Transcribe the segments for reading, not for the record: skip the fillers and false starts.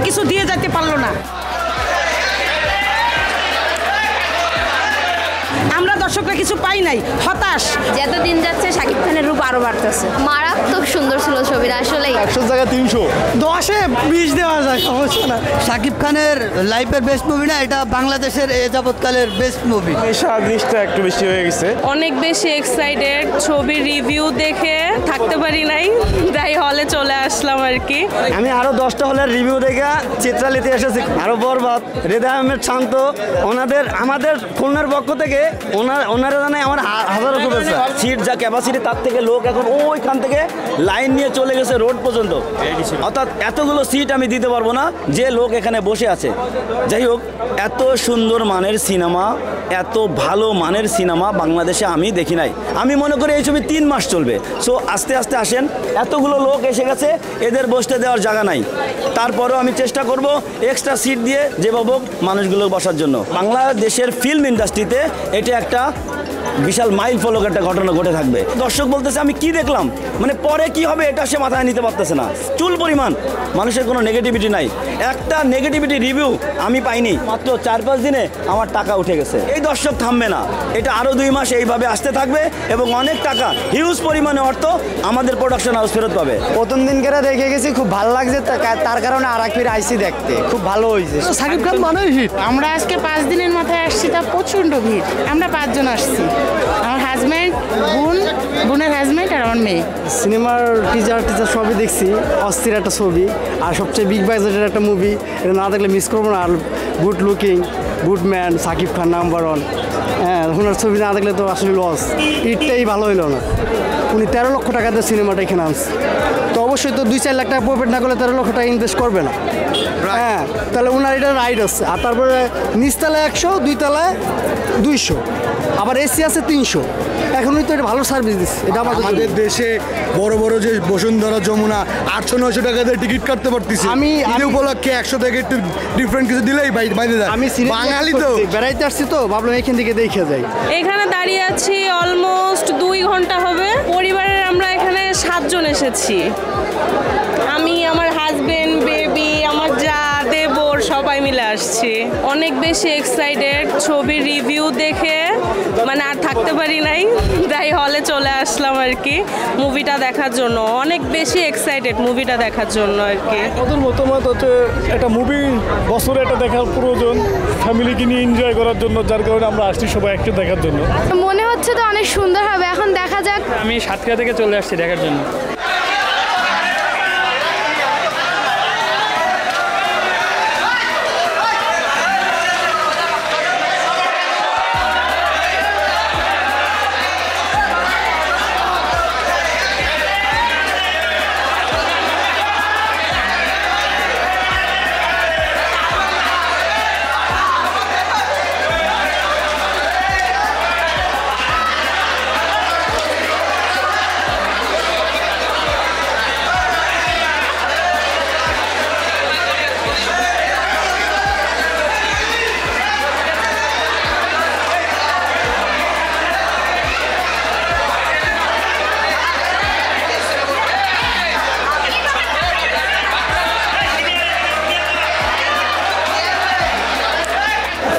কিছু দিয়ে যেতে পারলো না। আমরা দর্শকরা কিছু পাই নাই, হতাশ। যত দিন যাচ্ছে শাকিব খানের রূপ আরো বাড়তেছে। মারাত্মক সুন্দর ছিল ছবিটা, আসলে 100 জায়গায় 300, 10-এ 20 দেওয়া যায়, সমস্যা না। শাকিব খানের লাইফের বেস্ট মুভি না এটা, বাংলাদেশের এ যাবৎকালের বেস্ট মুভি। জিনিসটা একটু বেশি হয়ে গেছে। অনেক বেশি এক্সাইটেড, ছবির রিভিউ দেখে থাকতে পারি নাই, তাই হলে চলে আসলাম আর কি। আমি আরো 10টা হলের রিভিউ দেখে চিত্রালিতে এসেছি। আরো বরবাদ, হৃদয় আহমেদ শান্ত, আমাদের খুলনার পক্ষ থেকে ওনারা জানাই আমার হাজারো শুভেচ্ছা। সিট যা ক্যাপাসিটি তার থেকে লোক এখন ওইখান থেকে লাইন নিয়ে চলে গেছে রোড পর্যন্ত। অর্থাৎ এতগুলো সিট আমি দিতে পারবো না যে লোক এখানে বসে আছে। যাই হোক, এত সুন্দর মানের সিনেমা, এত ভালো মানের সিনেমা বাংলাদেশে আমি দেখি নাই। আমি মনে করি এই ছবি 3 মাস চলবে। সো আস্তে আস্তে আসেন, এতগুলো লোক এসে গেছে, এদের বসতে দেওয়ার জায়গা নাই। তারপরেও আমি চেষ্টা করব এক্সট্রা সিট দিয়ে যেভাবে মানুষগুলো বসার জন্য। বাংলাদেশের ফিল্ম ইন্ডাস্ট্রিতে এটা একটা বিশাল মাইল ফলক একটা ঘটনা ঘটে থাকবে। দর্শক বলতেছে আমি কি দেখলাম, মানে পরে কি হবে এটা সে মাথায় নিতে পারতেছে না। চুল পরিমাণ মানুষের কোনো নেগেটিভিটি নাই, একটা নেগেটিভিটি রিভিউ আমি পাইনি। মাত্র 4-5 দিনে আমার টাকা উঠে গেছে। এই দর্শক থামবে না, এটা আরও 2 মাস এইভাবে আসতে থাকবে এবং অনেক টাকা, হিউজ পরিমাণে অর্থ আমাদের প্রোডাকশন হাউস ফেরত পাবে। প্রথম দিন করে দেখে গেছি, খুব ভালো লাগছে, তার কারণে আর এক ফির আইসি দেখতে, খুব ভালো হয়েছে। শাকিব খান মানে হিট। আমরা আজকে 5 দিনের মাথায় আসছি, তা প্রচণ্ড ভিড়। আমরা 5 জন আসছি, আমার হাজব্যান্ড, বোনের হাজব্যান্ড আর আমার মেয়ে। সিনেমার টিজার সবই দেখছি, অস্থির একটা ছবি আর সবচেয়ে বিগ বাজেটের একটা মুভি। এটা না দেখলে মিস করবো না। আর good looking, good man, Shakib Khan number 1। হ্যাঁ, ওনার ছবি না দেখলে তো আসলে লস। ইটটাই ভালো হইলো না। উনি 13 লক্ষ টাকা দিয়ে সিনেমাটা এখানে আনছে, তো অবশ্যই তো 2-4 লাখ টাকা প্রফিট না করলে 13 লক্ষ টাকা ইনভেস্ট করবে না। হ্যাঁ, তাহলে ওনার এটা রাইট আছে। আর তারপরে নিচতলায় 100, 2 তলায় 200, আবার এসি আছে 300। এখনই তো এটা ভালো সার্ভিস দিচ্ছে। এটা আমাদের দেশে বড় বড় যে বসুন্ধরা, যমুনা 800-900 টাকা দিয়ে টিকিট কাটতে পারতেছি। আমি উপলক্ষে 100 টাকা একটু ডিফারেন্ট কিছু দিলেই বাইরে যায়। আমি বাঙালি তো বেড়াইতে আসছি, তো ভাবলাম এখান থেকে দেখে যাই। এখানে দাঁড়িয়ে আছি অলমোস্ট 2 ঘন্টা হবে। পরিবারের আমরা এখানে 7 জন এসেছি। আমি, আমার হাজবেন্ড, বেবি, আমার যা, দেবর, সবাই মিলে আসছি। অনেক বেশি এক্সাইটেড, ছবির রিভিউ দেখে মানে আর থাকতে পারি নাই, তাই হলে চলে আসলাম আর কি মুভিটা দেখার জন্য। অনেক বেশি এক্সাইটেড মুভিটা দেখার জন্য আর কি। ওদের মতামত হচ্ছে একটা মুভি বছরে একটা দেখার প্রয়োজন, ফ্যামিলিকে নিয়ে এনজয় করার জন্য, যার কারণে আমরা আসছি সবাই একটু দেখার জন্য। মনে হচ্ছে তো অনেক সুন্দর হবে, এখন দেখা যাক। আমি সাতক্ষীরা থেকে চলে আসছি দেখার জন্য।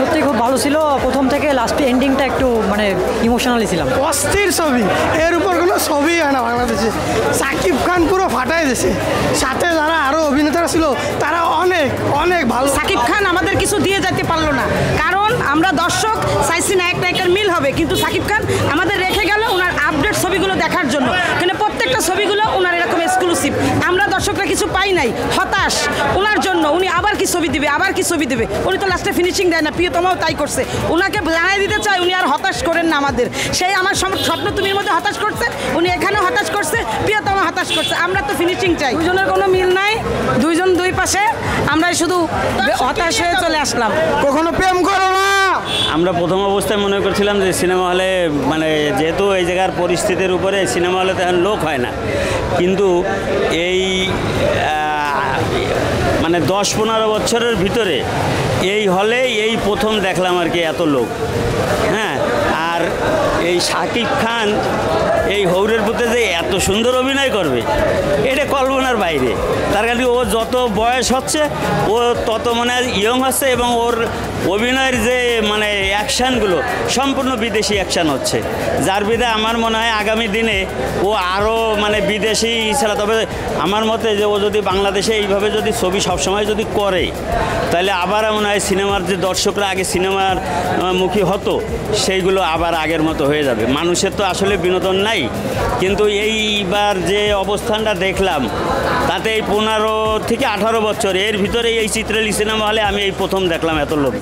সত্যি খুব ভালো ছিল, প্রথম থেকে লাস্ট এন্ডিংটা একটু মানে ইমোশনালি ছিলাম। অস্থির ছবি, এর উপর কোনো ছবি হয় না বাংলাদেশে। শাকিব খান পুরো ফাটাই দিয়েছে, সাথে যারা আরও অভিনেতারা ছিল তারা অনেক অনেক ভালো। শাকিব খান আমাদের কিছু দিয়ে যেতে পারলো না, কারণ আমরা দর্শক চাইছি নায়ক নায়িকার মিল হবে, কিন্তু শাকিব খান আমাদের রেখে গেল ওনার আপডেট ছবিগুলো দেখার জন্য। কিন্তু প্রত্যেকটা ছবিগুলো ওনার এরকম এক্সক্লুসিভ, আমরা দর্শকরা কিছু পাই নাই, হতাশ ওনার জন্য। উনি আবার কি ছবি দিবে, আবার কি ছবি দেবে, উনি তো লাস্টে ফিনিশিং দেয় না। প্রিয়তমাও তাই করছে, ওনাকে জানাই দিতে চাই উনি আর হতাশ করেন না আমাদের। সেই আমার স্বপ্ন তুমির মধ্যে হতাশ করছে, উনি এখানেও হতাশ করছে, প্রিয়তমা হতাশ করছে। আমরা তো ফিনিশিং চাই, দুজনের কোনো মিল নাই, দুইজন দুই পাশে, আমরা শুধু হতাশ হয়ে চলে আসলাম। কখনো প্রেম করো না। আমরা প্রথম অবস্থায় মনে করছিলাম যে সিনেমা হলে, মানে যেহেতু এই জায়গার পরিস্থিতির উপরে সিনেমা হলে তো এখন লোক হয় না, কিন্তু এই মানে 10-15 বছরের ভিতরে এই হলে এই প্রথম দেখলাম আর কি এত লোক। হ্যাঁ, আর আর এই শাকিব খান এই হৌরের পুতে যে এত সুন্দর অভিনয় করবে এটা কল্পনার বাইরে। তার কারণে ও যত বয়স হচ্ছে ও তত মনে হয় ইয়ং হচ্ছে, এবং ওর অভিনয়ের যে মানে অ্যাকশানগুলো সম্পূর্ণ বিদেশি অ্যাকশান হচ্ছে, যার বিধায় আমার মনে হয় আগামী দিনে ও আরও মানে বিদেশি ছাড়া, তবে আমার মতে যে ও যদি বাংলাদেশে এইভাবে যদি ছবি সবসময় যদি করে তাহলে আবার মনে হয় সিনেমার যে দর্শকরা আগে সিনেমার মুখী হতো সেইগুলো আবার আগের মতো হয়ে যাবে। মানুষের তো আসলে বিনোদন নাই, কিন্তু এইবার যে অবস্থানটা দেখলাম তাতে এই 15 থেকে 18 বছর এর ভিতরে এই চিত্রালী সিনেমা হলে আমি এই প্রথম দেখলাম এত লোক।